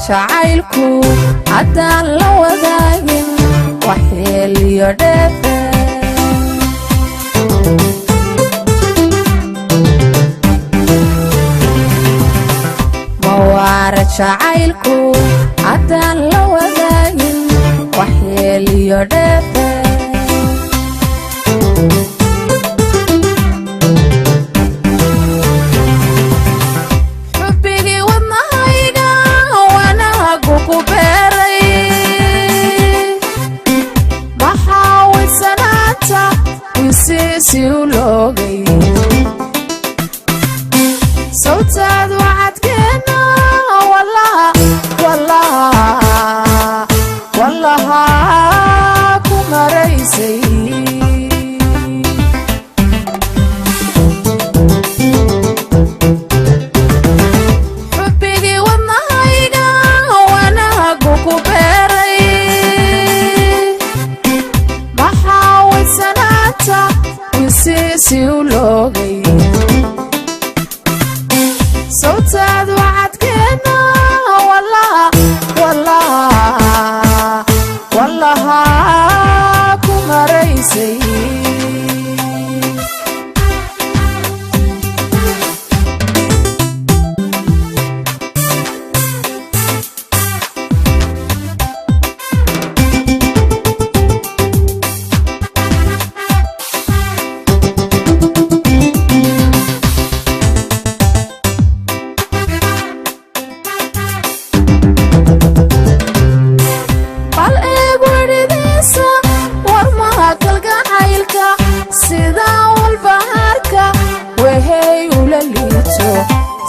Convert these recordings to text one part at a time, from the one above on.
jacaylku haddaan la wadaagin waxyeeliyo dheefe mawaara jacaylku haddaan la wadaagin waxyeeliyo dheefe صوتاد وعدكنا والله كما ريسي حبي والنهاينا وانا قوكو بيري بحاول سناتا وسيسي ولوغي صوتاد وعدكنا والله كما ريسي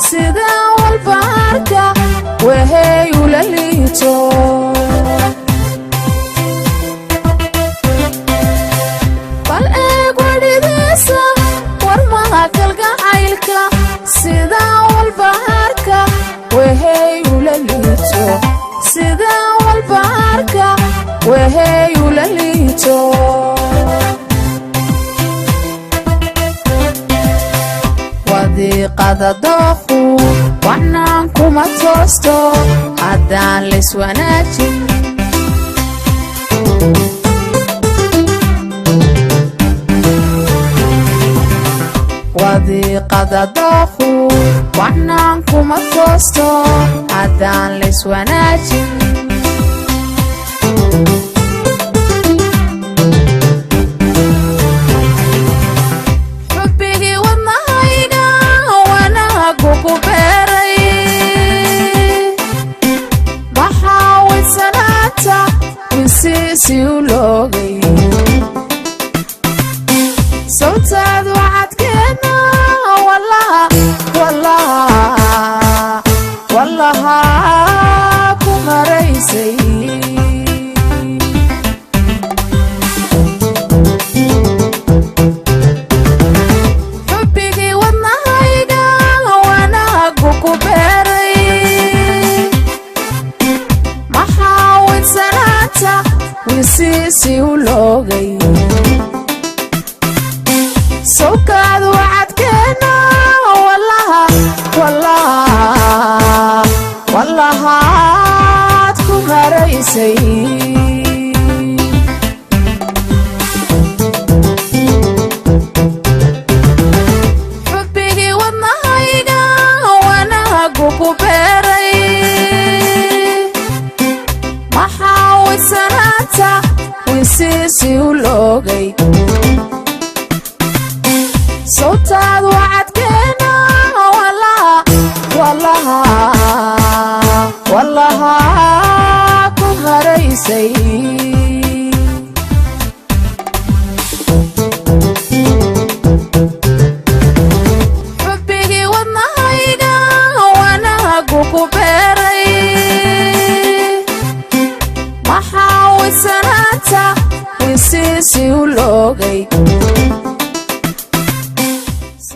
sida walbaarka waxay ula liito bal eeg wadhidiisa warmaha kalgacaylka sida walbaarka waxay ula liito sida walbaarka waxay ula liito wadiiqada dooqu waxnaan kuma toosto haddaan layswanaajin wadiiqada dooqu waxnaan kuma toosto haddaan layswanaajin صوتاد وعدكنا والله كما ريسي حبي والنهاينا وانا قوكو بيري محاول سناتا وسيسي ولوغي صوتاد وعدكنا والله كما ريسي حبي والنهاينا وانا قوكو بيري محاول سناتا وسيسي ولوغي صوتاد وعدكنا والله كما ريسي حبي والنهاينا وانا قوكو بيري محاول سناتا وسيسي ولوغي